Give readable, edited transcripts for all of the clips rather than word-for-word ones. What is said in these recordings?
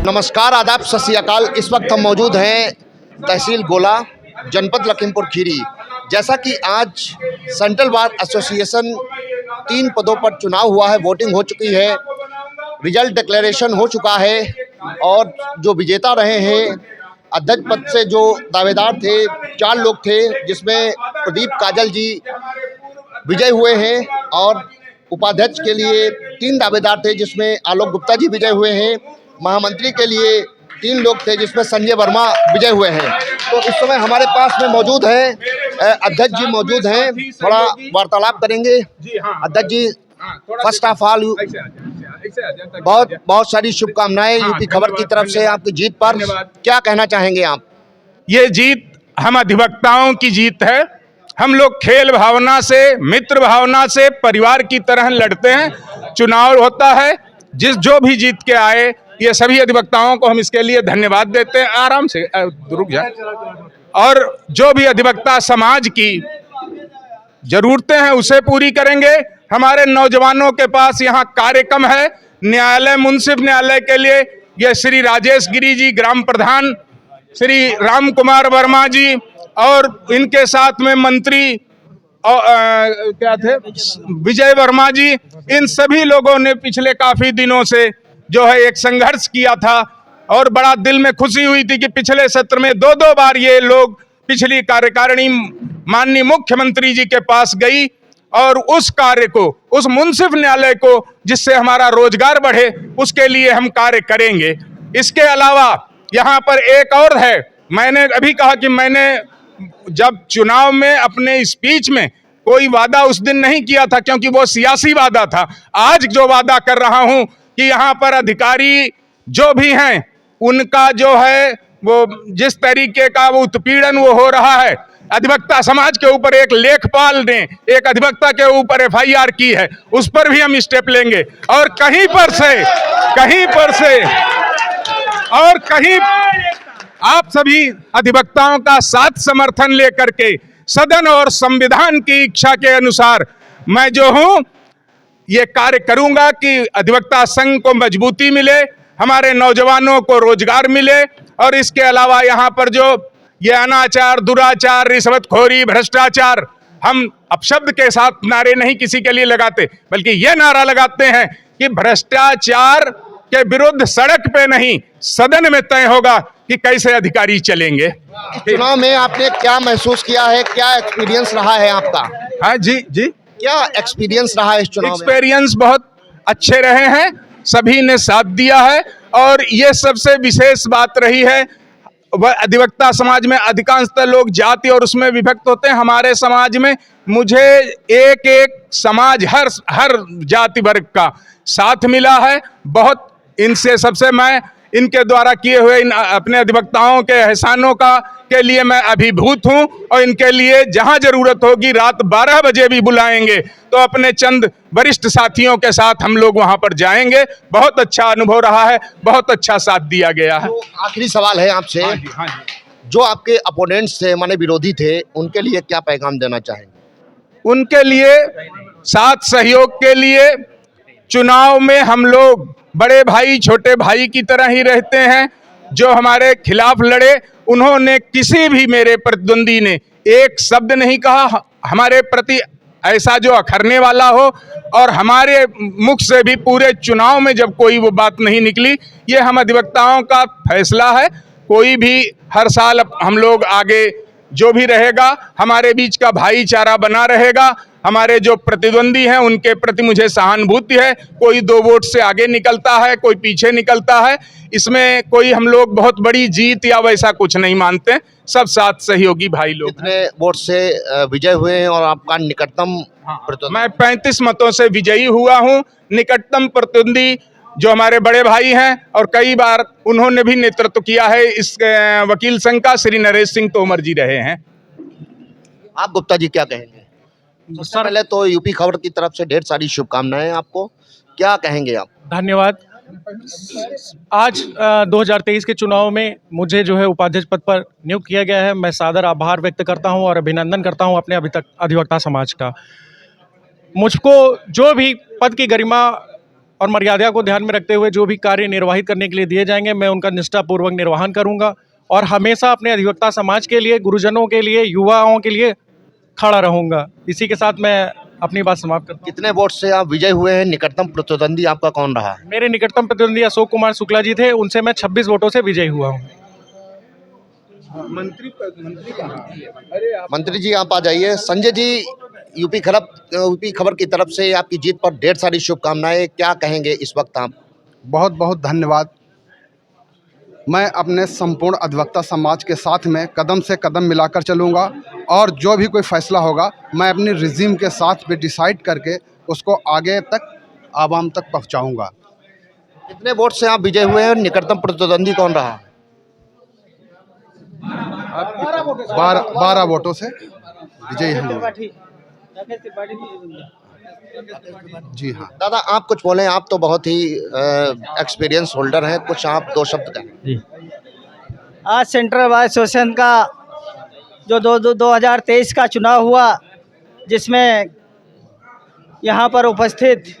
नमस्कार, आदाब, सत श्री अकाल। इस वक्त हम मौजूद हैं तहसील गोला, जनपद लखीमपुर खीरी। जैसा कि आज सेंट्रल बार एसोसिएशन 3 पदों पर चुनाव हुआ है, वोटिंग हो चुकी है, रिजल्ट डिक्लेरेशन हो चुका है और जो विजेता रहे हैं अध्यक्ष पद से जो दावेदार थे 4 लोग थे, जिसमें प्रदीप काजल जी विजय हुए हैं और उपाध्यक्ष के लिए 3 दावेदार थे, जिसमें आलोक गुप्ता जी विजय हुए हैं। महामंत्री के लिए 3 लोग थे, जिसमें संजय वर्मा विजय हुए हैं। तो इस समय हमारे पास में मौजूद हैं अध्यक्ष जी मौजूद हैं, थोड़ा वार्तालाप करेंगे। अध्यक्ष जी, फर्स्ट ऑफ ऑल बहुत बहुत सारी शुभकामनाएं यूपी खबर की तरफ से आपकी जीत पर। क्या कहना चाहेंगे आप? ये जीत हम अधिवक्ताओं की जीत है। हम लोग खेल भावना से, मित्र भावना से, परिवार की तरह लड़ते हैं। चुनाव होता है, जो भी जीत के आए, ये सभी अधिवक्ताओं को हम इसके लिए धन्यवाद देते हैं। आराम से रुक जाए। और जो भी अधिवक्ता समाज की जरूरतें हैं उसे पूरी करेंगे। हमारे नौजवानों के पास यहाँ कार्यक्रम है न्यायालय, मुंसिफ न्यायालय के लिए। ये श्री राजेश गिरी जी, ग्राम प्रधान श्री राम कुमार वर्मा जी और इनके साथ में मंत्री क्या थे, विजय वर्मा जी, इन सभी लोगों ने पिछले काफी दिनों से जो है एक संघर्ष किया था और बड़ा दिल में खुशी हुई थी कि पिछले सत्र में 2 बार ये लोग पिछली कार्यकारिणी माननीय मुख्यमंत्री जी के पास गई और उस कार्य को, उस मुंसिफ न्यायालय को जिससे हमारा रोजगार बढ़े, उसके लिए हम कार्य करेंगे। इसके अलावा यहाँ पर एक और है, मैंने अभी कहा कि मैंने जब चुनाव में अपने स्पीच में कोई वादा उस दिन नहीं किया था, क्योंकि वो सियासी वादा था। आज जो वादा कर रहा हूं कि यहाँ पर अधिकारी जो भी हैं उनका जो है वो जिस तरीके का वो उत्पीड़न वो हो रहा है, अधिवक्ता समाज के ऊपर एक लेखपाल ने एक अधिवक्ता के ऊपर FIR की है, उस पर भी हम स्टेप लेंगे। और कहीं आप सभी अधिवक्ताओं का साथ समर्थन लेकर के सदन और संविधान की इच्छा के अनुसार मैं जो हूं ये कार्य करूंगा कि अधिवक्ता संघ को मजबूती मिले, हमारे नौजवानों को रोजगार मिले। और इसके अलावा यहाँ पर जो ये अनाचार, दुराचार, रिश्वतखोरी, भ्रष्टाचार, हम अपशब्द के साथ नारे नहीं किसी के लिए लगाते, बल्कि ये नारा लगाते हैं कि भ्रष्टाचार के विरुद्ध सड़क पे नहीं सदन में तय होगा कि कैसे अधिकारी चलेंगे। चुनाव में आपने क्या महसूस किया है, क्या एक्सपीरियंस रहा है आपका? हाँ जी, क्या एक्सपीरियंस रहा है इस चुनाव में? एक्सपीरियंस बहुत अच्छे रहे हैं, सभी ने साथ दिया है। और ये सबसे विशेष बात रही है, वह अधिवक्ता समाज में अधिकांशतः लोग जाति और उसमें विभक्त होते हैं। हमारे समाज में मुझे एक समाज, हर जाति वर्ग का साथ मिला है। बहुत इनसे सबसे मैं इनके द्वारा किए हुए इन अपने अधिवक्ताओं के एहसानों के लिए मैं अभिभूत हूं और इनके लिए जहां जरूरत होगी रात 12 बजे भी बुलाएंगे तो अपने चंद वरिष्ठ साथियों के साथ हम लोग वहां पर जाएंगे। बहुत अच्छा अनुभव रहा है, बहुत अच्छा साथ दिया गया है। तो आखिरी सवाल है आपसे, हाँ जी। जो आपके अपोनेंट्स थे, माने विरोधी थे, उनके लिए क्या पैगाम देना चाहेंगे? उनके लिए साथ सहयोग के लिए चुनाव में हम लोग बड़े भाई छोटे भाई की तरह ही रहते हैं। जो हमारे खिलाफ लड़े उन्होंने किसी भी मेरे प्रतिद्वंदी ने एक शब्द नहीं कहा हमारे प्रति ऐसा जो अखरने वाला हो, और हमारे मुख से भी पूरे चुनाव में जब कोई वो बात नहीं निकली। ये हम अधिवक्ताओं का फैसला है। कोई भी हर साल हम लोग आगे जो भी रहेगा हमारे बीच का भाईचारा बना रहेगा। हमारे जो प्रतिद्वंदी हैं उनके प्रति मुझे सहानुभूति है। कोई 2 वोट से आगे निकलता है, कोई पीछे निकलता है, इसमें कोई हम लोग बहुत बड़ी जीत या वैसा कुछ नहीं मानते। सब साथ सहयोगी भाई लोग। कितने वोट से विजय हुए हैं और आपका निकटतम प्रतिद्वंदी? मैं 35 मतों से विजयी हुआ हूँ। निकटतम प्रतिद्वंदी जो हमारे बड़े भाई हैं और कई बार उन्होंने भी नेतृत्व किया है इस वकील संघ का, श्री नरेश सिंह तोमर जी रहे हैं। आप गुप्ता जी क्या कहेंगे? सबसे पहले तो यूपी खबर की तरफ से ढेर सारी शुभकामनाएं आपको, क्या कहेंगे आप? धन्यवाद। आज 2023 के चुनाव में मुझे जो है उपाध्यक्ष पद पर नियुक्त किया गया है। मैं सादर आभार व्यक्त करता हूं और अभिनंदन करता हूं अपने अधिवक्ता समाज का। मुझको जो भी पद की गरिमा और मर्यादा को ध्यान में रखते हुए जो भी कार्य निर्वाहित करने के लिए दिए जाएंगे मैं उनका निष्ठापूर्वक निर्वहन करूंगा और हमेशा अपने अधिवक्ता समाज के लिए, गुरुजनों के लिए, युवाओं के लिए खड़ा रहूंगा। इसी के साथ मैं अपनी बात समाप्त करता हूं। कितने वोट से आप विजय हुए हैं? निकटतम प्रतिद्वंदी आपका कौन रहा? मेरे निकटतम प्रतिद्वंदी अशोक कुमार शुक्ला जी थे, उनसे मैं 26 वोटों से विजयी हुआ हूँ। मंत्री जी आप आ जाइए। संजय जी, यूपी खबर की तरफ से आपकी जीत पर ढेर सारी शुभकामनाएं, क्या कहेंगे इस वक्त आप? बहुत बहुत धन्यवाद। मैं अपने संपूर्ण अधिवक्ता समाज के साथ में कदम से कदम मिलाकर चलूँगा और जो भी कोई फैसला होगा मैं अपनी रिजीम के साथ भी डिसाइड करके उसको आगे तक आवाम तक पहुँचाऊँगा। कितने वोट से आप विजय हुए हैं? निकटतम प्रतिद्वंदी कौन रहा? 12 वोटों से विजयी हैं। जी हाँ। दादा आप कुछ बोलें, आप तो बहुत ही एक्सपीरियंस होल्डर हैं, कुछ आप 2 शब्द कहें। आज सेंट्रल बार एसोसिएशन का जो 2023 का चुनाव हुआ, जिसमें यहाँ पर उपस्थित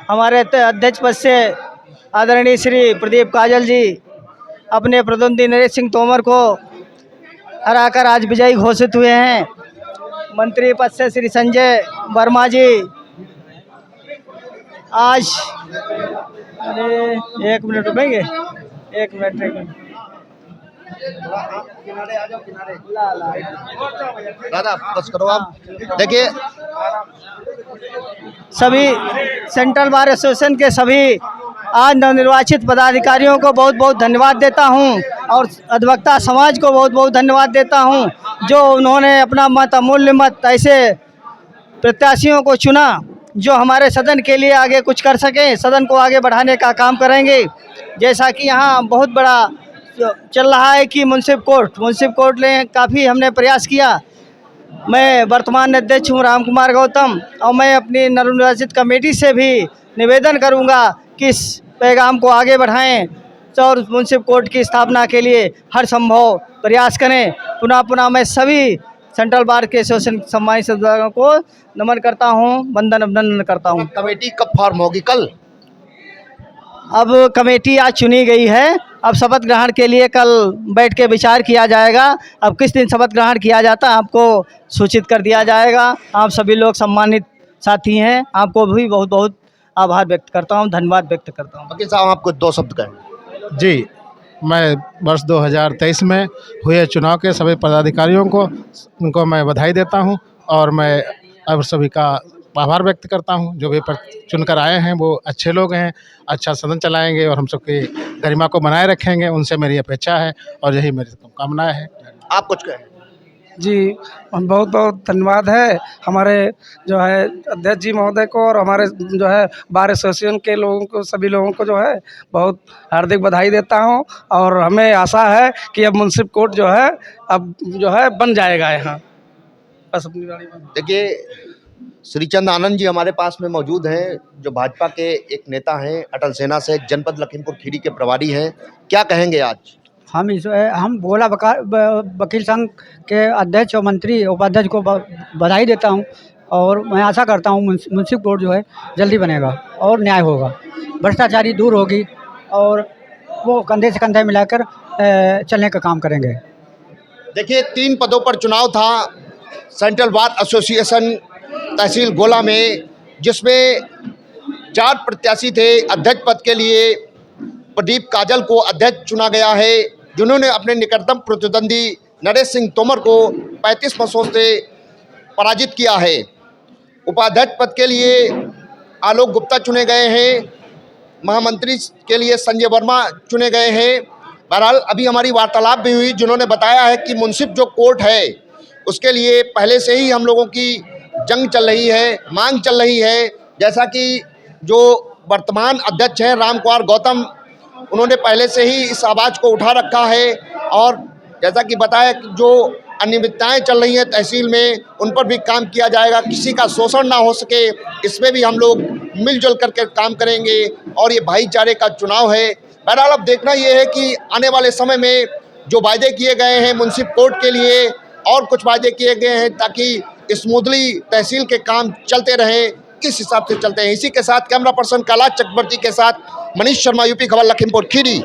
हमारे अध्यक्ष पद से आदरणीय श्री प्रदीप काजल जी अपने प्रतिद्वंदी नरेश सिंह तोमर को हराकर आज विजयी घोषित हुए हैं। मंत्री पद से श्री संजय वर्मा जी आज, अरे 1 मिनट रुकेंगे, 1 मिनट। दादा बस करो आप। देखिए सभी सेंट्रल बार एसोसिएशन के सभी आज नवनिर्वाचित पदाधिकारियों को बहुत बहुत धन्यवाद देता हूं और अधिवक्ता समाज को बहुत बहुत धन्यवाद देता हूं, जो उन्होंने अपना मत, अमूल्य मत ऐसे प्रत्याशियों को चुना जो हमारे सदन के लिए आगे कुछ कर सकें, सदन को आगे बढ़ाने का काम करेंगे। जैसा कि यहाँ बहुत बड़ा चल रहा है कि मुंसिफ कोर्ट ने काफ़ी हमने प्रयास किया। मैं वर्तमान अध्यक्ष हूँ राम कुमार गौतम और मैं अपनी नवनिर्वाचित कमेटी से भी निवेदन करूँगा कि इस पैगाम को आगे बढ़ाएं और मुंसिफ कोर्ट की स्थापना के लिए हर संभव प्रयास करें। पुनः मैं सभी सेंट्रल बार के एसोसिएशन सम्मानित सदस्यों को नमन करता हूं, वंदन अभिनंदन करता हूं। कमेटी कब फॉर्म होगी? कल? अब कमेटी आज चुनी गई है, अब शपथ ग्रहण के लिए कल बैठ के विचार किया जाएगा। अब किस दिन शपथ ग्रहण किया जाता है आपको सूचित कर दिया जाएगा। आप सभी लोग सम्मानित साथी हैं, आपको भी बहुत बहुत आभार व्यक्त करता हूं, धन्यवाद व्यक्त करता हूं। वकील साहब आप कुछ 2 शब्द कहें। जी, मैं वर्ष 2023 में हुए चुनाव के सभी पदाधिकारियों को उनको मैं बधाई देता हूं और मैं अब सभी का आभार व्यक्त करता हूं। जो भी चुनकर आए हैं वो अच्छे लोग हैं, अच्छा सदन चलाएंगे और हम सबकी गरिमा को बनाए रखेंगे, उनसे मेरी अपेक्षा है और यही मेरी कामनाएं हैं। आप कुछ कहें। जी, बहुत बहुत धन्यवाद है हमारे जो है अध्यक्ष जी महोदय को और हमारे जो है बार एसोसिएशन के लोगों को, सभी लोगों को जो है बहुत हार्दिक बधाई देता हूं और हमें आशा है कि अब मुंसिफ कोर्ट जो है अब जो है बन जाएगा यहाँ। बस अपनी गाड़ी में देखिए श्रीचंद आनंद जी हमारे पास में मौजूद हैं, जो भाजपा के एक नेता हैं, अटल सेना से जनपद लखीमपुर खीरी के प्रभारी हैं। क्या कहेंगे आज? हम भोला वकील संघ के अध्यक्ष और मंत्री उपाध्यक्ष को बधाई देता हूं और मैं आशा करता हूं मुंसिफ कोर्ट जो है जल्दी बनेगा और न्याय होगा, भ्रष्टाचारी दूर होगी और वो कंधे से कंधे मिलाकर चलने का काम करेंगे। देखिए 3 पदों पर चुनाव था सेंट्रल बार एसोसिएशन तहसील गोला में, जिसमें 4 प्रत्याशी थे। अध्यक्ष पद के लिए प्रदीप काजल को अध्यक्ष चुना गया है, जिन्होंने अपने निकटतम प्रतिद्वंदी नरेश सिंह तोमर को 35 मतों से पराजित किया है। उपाध्यक्ष पद के लिए आलोक गुप्ता चुने गए हैं, महामंत्री के लिए संजय वर्मा चुने गए हैं। बहरहाल अभी हमारी वार्तालाप भी हुई, जिन्होंने बताया है कि मुंसिफ जो कोर्ट है उसके लिए पहले से ही हम लोगों की जंग चल रही है, मांग चल रही है। जैसा कि जो वर्तमान अध्यक्ष हैं राम कुमार गौतम, उन्होंने पहले से ही इस आवाज़ को उठा रखा है और जैसा कि बताया कि जो अनियमितताएं चल रही हैं तहसील में, उन पर भी काम किया जाएगा, किसी का शोषण ना हो सके, इसमें भी हम लोग मिलजुल करके काम करेंगे और ये भाईचारे का चुनाव है। बहरहाल अब देखना ये है कि आने वाले समय में जो वायदे किए गए हैं मुंसिफ कोर्ट के लिए और कुछ वायदे किए गए हैं ताकि स्मूथली तहसील के काम चलते रहें, किस हिसाब से चलते हैं। इसी के साथ कैमरा पर्सन कैलाश चक्रवर्ती के साथ मनीष शर्मा, यूपी खबर, लखीमपुर खीरी।